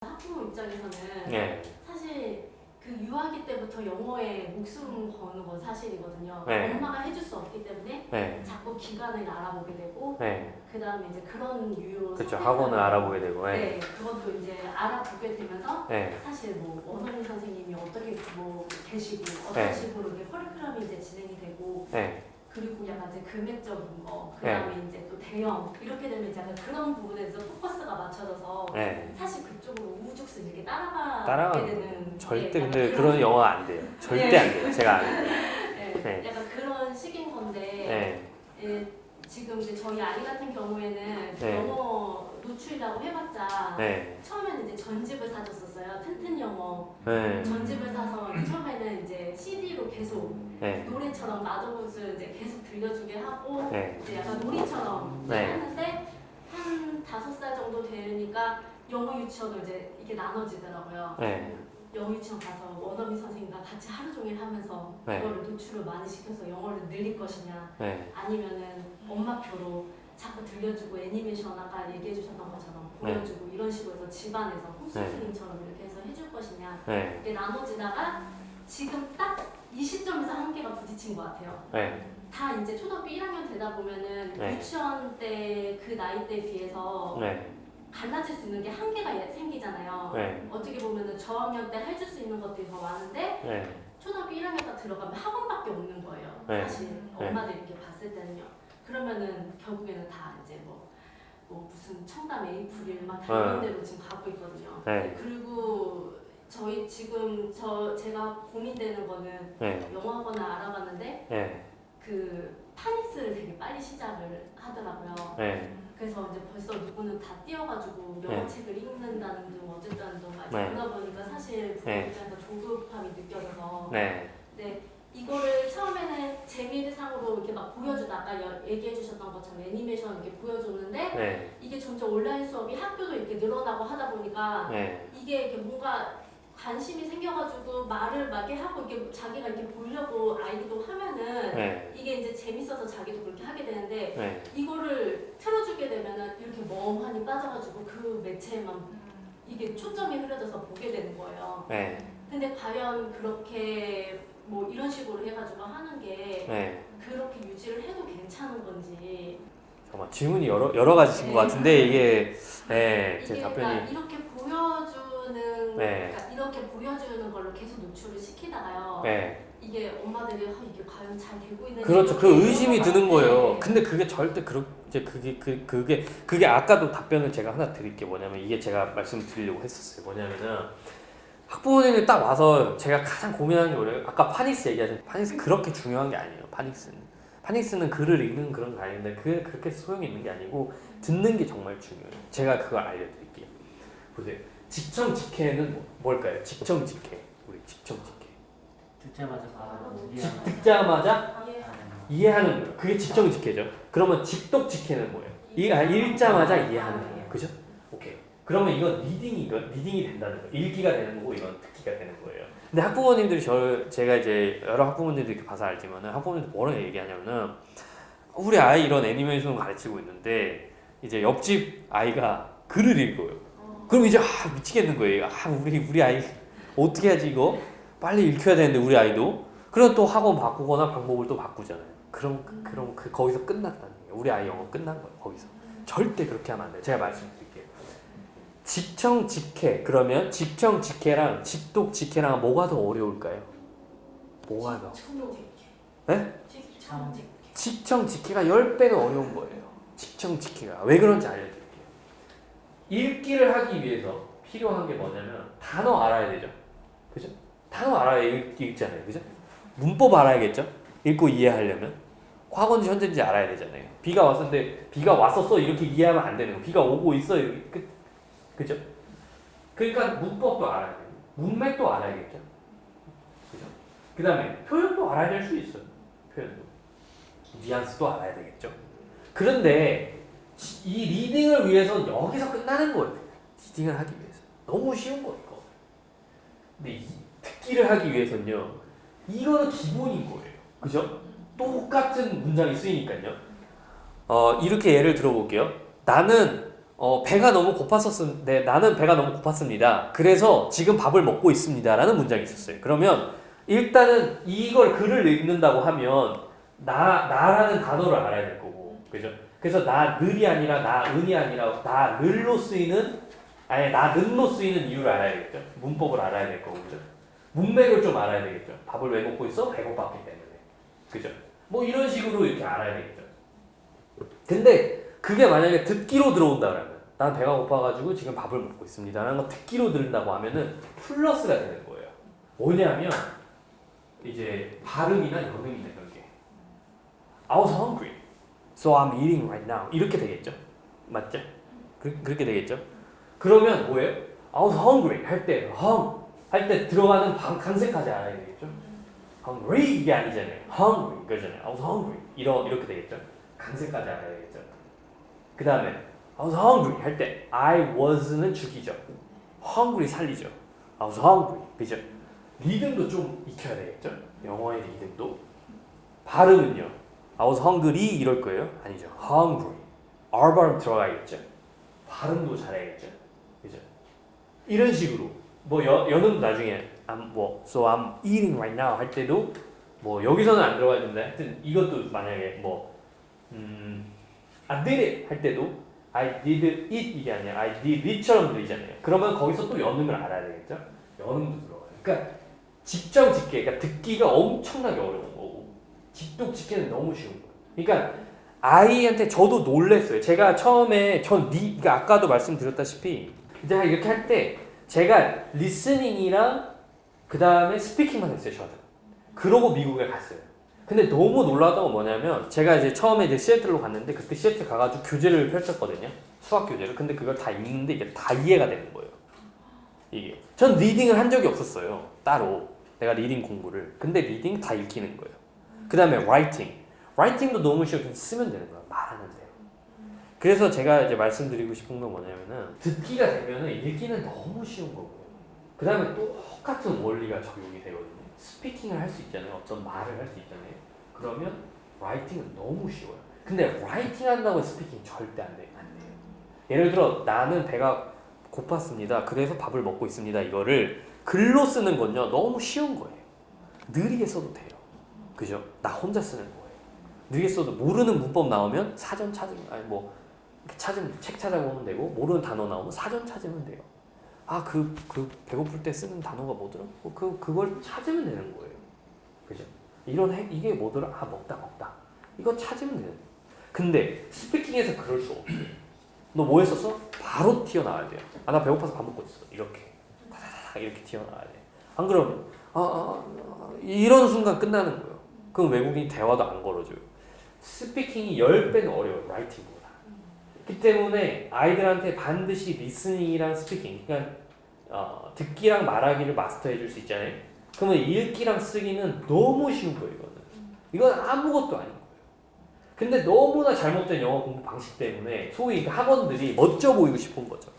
학부모 입장에서는 네. 사실 그 유아기 때부터 영어에 목숨 거는 건 사실이거든요. 네. 엄마가 해줄 수 없기 때문에 네. 자꾸 기관을 알아보게 되고 네. 그 다음에 이제 그런 유효 그렇죠. 선택을 학원을 알아보게 되고. 네. 네, 그것도 이제 알아보게 되면서 네. 사실 뭐 원어민 선생님이 어떻게 뭐 계시고 어떤 네. 식으로 이게 커리큘럼이 이제 진행이 되고 네. 그리고 약간 이제 금액적인 거, 그 다음에 이제 또 대형 이렇게 되면 이제 약간 그런 부분에서 포커스가 맞춰져서 네. 사실 그쪽으로 우후죽순 이렇게 따라가게 따라가는 되는 절대 게 근데 그런 영어 안 돼요. 절대 네. 안 돼요. 제가 아는 거. 네, 네. 약간 그런 식인 건데 네. 지금 이제 저희 아이 같은 경우에는 네. 영어 노출이라고 해봤자 네. 처음에는 이제 전집을 사줬었어요. 튼튼 영어 네. 전집을 사서 처음에는 이제 CD로 계속 네. 노래처럼 마더굿을 이제 계속 들려주게 하고 네. 이제 약간 놀이처럼 네. 하는데 한 5살 정도 되니까 영어 유치원을 이제 이게 나눠지더라고요. 네. 영어 유치원 가서 원어민 선생님과 같이 하루 종일 하면서 네. 그거를 노출을 많이 시켜서 영어를 늘릴 것이냐 네. 아니면은 엄마표로 자꾸 들려주고 애니메이션 아까 얘기해 주셨던 것처럼 네. 보여주고 이런 식으로 해서 집안에서 홈스쿨링처럼 이렇게 해서 해줄 것이냐 네. 이게 나눠지다가 지금 딱 이 시점에서 한계가 부딪힌 것 같아요. 네. 다 이제 초등학교 1학년 되다 보면은 네. 유치원 때 그 나이 때에 비해서 네. 갈라질 수 있는 게 한계가 생기잖아요. 네. 어떻게 보면은 저학년 때 해줄 수 있는 것들이 더 많은데 네. 초등학교 1학년 딱 들어가면 학원밖에 없는 거예요. 네. 사실 네. 엄마들이 이렇게 봤을 때는요. 그러면은 결국에는 다 이제 뭐 무슨 청담 에이프릴 막 다 이런 데로 지금 가고 있거든요. 네. 그리고 저희 지금 제가 고민되는 거는 네. 영어 학원을 알아봤는데 네. 그 파닉스를 되게 빨리 시작을 하더라고요. 네. 그래서 이제 벌써 누구는 다 뛰어가지고 영어 네. 책을 읽는다는 둥 어쨌다는 둥 막 네. 그러다 보니까 사실 부모 네. 입장에서 조급함이 느껴져서 네. 근데 이거를 처음에는 재미상으로 이렇게 막 보여주다가 얘기해 주셨던 것처럼 애니메이션 이렇게 보여줬는데 네. 이게 점점 온라인 수업이 학교도 이렇게 늘어나고 하다 보니까 네. 이게 이렇게 뭔가 관심이 생겨가지고 말을 막 이렇게 하고 이렇게 자기가 이렇게 보려고 아이도 하면은 네. 이게 이제 재밌어서 자기도 그렇게 하게 되는데 네. 이거를 틀어주게 되면은 이렇게 멍하니 빠져가지고 그 매체에만 이게 초점이 흐려져서 보게 되는 거예요. 네. 근데 과연 그렇게 뭐 이런 식으로 해가지고 하는 게 네. 그렇게 유지를 해도 괜찮은 건지 정말 질문이 여러 가지신 것 같은데 이게 네, 제 이게 답변이 그러니까 이렇게 보여주는 네. 그러니까 이렇게 보여주는 걸로 계속 노출을 시키다가요. 네. 이게 엄마들이 이게 과연 잘 되고 있는지 그렇죠. 그 의심이 드는 거예요. 네. 근데 그게 절대 이제 그게 아까도 답변을 제가 하나 드릴게요. 뭐냐면 이게 제가 말씀드리려고 했었어요. 뭐냐면은 학부모님이 딱 와서 제가 가장 고민하는 게 뭐예요? 아까 파닉스 얘기하신 파닉스 그렇게 중요한 게 아니에요. 파닉스는 글을 읽는 그런 거 아닌데 그게 그렇게 소용이 있는 게 아니고 듣는 게 정말 중요해요. 제가 그걸 알려드릴게요. 보세요. 직청직해는 뭘까요? 직청직해. 우리 직청직해. 듣자마자 바로 듣자마자 예. 이해하는 거예요. 그게 직정직해죠. 그러면 직독직해는 뭐예요? 읽자마자 이해하는 거예요. 그죠? 오케이. 그러면 이건 리딩이 된다는 거예요. 읽기가 되는 거고 이건 듣기가 되는 거예요. 근데 학부모님들이 제가 이제 여러 학부모님들이 이렇게 봐서 알지만은 학부모님들 뭐라고 얘기하냐면은 우리 아이 이런 애니메이션을 가르치고 있는데 이제 옆집 아이가 글을 읽어요. 그럼 이제 미치겠는 거예요. 우리 아이 어떻게 하지 이거? 빨리 읽혀야 되는데 우리 아이도 그럼 또 학원 바꾸거나 방법을 또 바꾸잖아요. 그럼 거기서 끝났다는 거예요. 우리 아이 영어 끝난 거예요. 거기서 절대 그렇게 하면 안 돼요. 제가 말씀드릴게요. 직청직해 그러면 직청직해랑 직독직해랑 뭐가 더 어려울까요? 뭐가 더? 네? 직청직해가 10배는 어려운 거예요. 직청직해가 왜 그런지 알려드릴게요. 읽기를 하기 위해서 필요한 게 뭐냐면 단어 알아야 되죠. 그죠? 단어 알아야 읽잖아요. 그죠? 문법 알아야겠죠? 읽고 이해하려면 과거인지 현재인지 알아야 되잖아요. 비가 왔었는데 비가 왔었어 이렇게 이해하면 안 되는 거. 비가 오고 있어 이렇게 그죠? 그러니까 문법도 알아야 돼요. 문맥도 알아야겠죠? 그죠? 그 다음에 표현도 알아야 될 수 있어요. 표현도 뉘앙스도 알아야 되겠죠? 그런데 이 리딩을 위해서 여기서 끝나는 거예요. 리딩을 하기 위해서 너무 쉬운 거예요. 근데 이 듣기를 하기 위해서는요. 이거는 기본인 거예요. 그죠? 똑같은 문장이 쓰이니까요. 이렇게 예를 들어볼게요. 나는 배가 너무 고팠었는데 나는 배가 너무 고팠습니다. 그래서 지금 밥을 먹고 있습니다라는 문장이 있었어요. 그러면 일단은 이걸 글을 읽는다고 하면 나라는 단어를 알아야 될 거고, 그죠? 그래서 나늘이 아니라 나은이 아니라 나늘로 쓰이는 아니 나는로 쓰이는 이유를 알아야 되겠죠. 문법을 알아야 될 거고, 그죠? 문맥을 좀 알아야 되겠죠. 밥을 왜 먹고 있어? 배고팠기 때문에, 그죠? 뭐 이런 식으로 이렇게 알아야 되겠죠. 근데 그게 만약에 듣기로 들어온다 그러면 난 배가 고파가지고 지금 밥을 먹고 있습니다 라는 거 듣기로 들은다고 하면은 플러스가 되는 거예요. 뭐냐면 이제 발음이나 연음이 되는 게 I was hungry, so I'm eating right now 이렇게 되겠죠. 맞죠? 그렇게 되겠죠. 그러면 뭐예요? I was hungry 할 때 할 때 들어가는 강세까지 알아야 되겠죠. hungry 이게 아니잖아요. hungry 이거잖아요. I was hungry 이렇게 되겠죠. 강세까지 알아야 되겠죠. 그 다음에 I was hungry 할 때 I was는 죽이죠. hungry 살리죠. I was hungry, 그죠? 리듬도 좀 익혀야 되겠죠. 영어의 리듬도. 발음은요. I was hungry 이럴 거예요. 아니죠. hungry. R 발음 들어가야겠죠. 발음도 잘해야겠죠. 그죠? 이런 식으로 뭐 연음도 나중에 so I'm eating right now 할 때도 뭐 여기서는 안 들어가 있는데 하여튼 이것도 만약에 I did it 할 때도 I did it 이게 아니라 I did it처럼 들리잖아요. 그러면 거기서 또 연음을 알아야 되겠죠. 연음도 들어가요. 그러니까 직접 짓기, 그러니까 듣기가 엄청나게 어려운 거고 직독 짓기는 너무 쉬운 거예요. 그러니까 아이한테 저도 놀랬어요. 제가 처음에 그러니까 아까도 말씀드렸다시피 제가 이렇게 할 때 제가 리스닝이랑 그 다음에 스피킹만 했어요. 저는. 그러고 미국에 갔어요. 근데 너무 놀랐던 건 뭐냐면 제가 이제 처음에 이제 시애틀로 갔는데 그때 시애틀 가가지고 교재를 펼쳤거든요. 수학 교재를. 근데 그걸 다 읽는데 이게 다 이해가 되는 거예요. 이게. 전 리딩을 한 적이 없었어요. 따로. 내가 리딩 공부를. 근데 리딩 다 읽히는 거예요. 그 다음에 라이팅도 너무 쉬워. 그냥 쓰면 되는 거야. 말하는 대로. 그래서 제가 이제 말씀드리고 싶은 건 뭐냐면은 듣기가 되면은 읽기는 너무 쉬운 거고요. 그 다음에 또 똑같은 원리가 적용이 되거든요. 스피킹을 할 수 있잖아요. 어떤 말을 할 수 있잖아요. 그러면 라이팅은 너무 쉬워요. 근데 라이팅 한다고 스피킹 절대 안 돼요. 예를 들어 나는 배가 고팠습니다. 그래서 밥을 먹고 있습니다. 이거를 글로 쓰는 건요. 너무 쉬운 거예요. 느리게 써도 돼요. 그죠? 나 혼자 쓰는 거예요. 느리게 써도 모르는 문법 나오면 사전 찾으면 책 찾아보면 되고 모르는 단어 나오면 사전 찾으면 돼요. 그 배고플 때 쓰는 단어가 뭐더라? 그걸 찾으면 되는 거예요. 그죠? 이게 뭐더라? 먹다. 이거 찾으면 되는 거예요. 근데 스피킹에서 그럴 수 없어요. 너 뭐 했었어? 바로 튀어나와야 돼요. 나 배고파서 밥 먹고 있어. 이렇게. 이렇게 튀어나와야 돼. 안 그러면 이런 순간 끝나는 거예요. 그럼 외국인이 대화도 안 걸어줘요. 스피킹이 10배는 어려워요. 라이팅보다. 그렇기 때문에 아이들한테 반드시 리스닝이랑 스피킹, 그러니까 듣기랑 말하기를 마스터해 줄 수 있잖아요. 그러면 읽기랑 쓰기는 너무 쉬운 거예요. 이건 아무것도 아닌 거예요. 근데 너무나 잘못된 영어 공부 방식 때문에 소위 학원들이 멋져 보이고 싶은 거죠.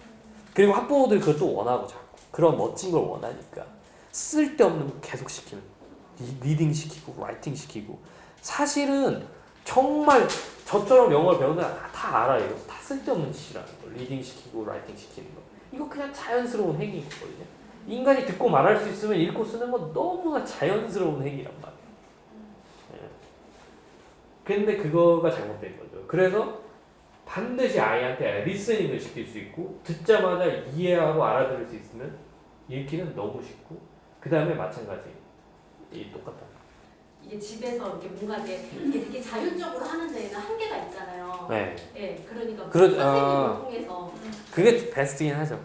그리고 학부모들이 그것도 원하고 자꾸 그런 멋진 걸 원하니까 쓸데없는 거 계속 시키는 거예요. 리딩 시키고 라이팅 시키고. 사실은 정말 저처럼 영어를 배우는 사람 다 알아요. 이거 다 쓸데없는 짓이라는 거. 리딩 시키고 라이팅 시키는 거. 이거 그냥 자연스러운 행위거든요. 인간이 듣고 말할 수 있으면 읽고 쓰는 건 너무나 자연스러운 행위란 말이에요. 근데 그거가 잘못된 거죠. 그래서 반드시 아이한테 리스닝을 시킬 수 있고 듣자마자 이해하고 알아들을 수 있으면 읽기는 너무 쉽고 그 다음에 마찬가지 똑같다. 이게 집에서 이렇게 뭔가 이게 되게 자율적으로 하는 데에는 한계가 있잖아요. 네. 네, 그러니까 선생님을 통해서 그게 베스트긴 하죠.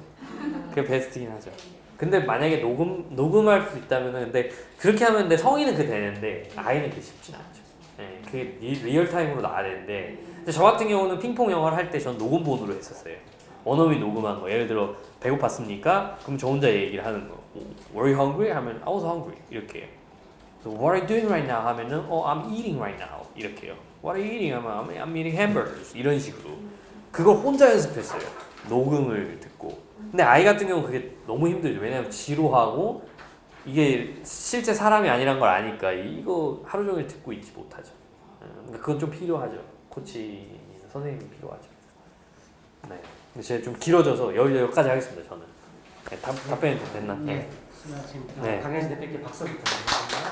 그게 베스트긴 하죠. 근데 만약에 녹음할 수 있다면은 근데 그렇게 하면 근데 성인은 되는데 아이는 그게 쉽진 않죠. 네, 그게 리얼 타임으로 나와야 되는데 근데 저 같은 경우는 핑퐁 영어를 할 때 전 녹음본으로 했었어요. 원어민 녹음한 거. 예를 들어 배고팠습니까? 그럼 저 혼자 얘기를 하는 거. Were you hungry? 하면 I was hungry 이렇게. So what are you doing right now? 하면은 I'm eating right now 이렇게요. What are you eating? 하면 I'm eating hamburgers 이런 식으로. 그걸 혼자 연습했어요. 녹음을 듣고. 근데 아이 같은 경우는 그게 너무 힘들죠. 왜냐면 지루하고 이게 실제 사람이 아니란 걸 아니까 이거 하루 종일 듣고 있지 못하죠. 그건 좀 필요하죠. 코치 선생님이 필요하죠. 네. 근데 제가 좀 길어져서 여기까지 하겠습니다. 저는. 네, 답변이 됐나? 네. 수고하셨습니다. 네. 강혜진 대표께 박수 부탁드립니다.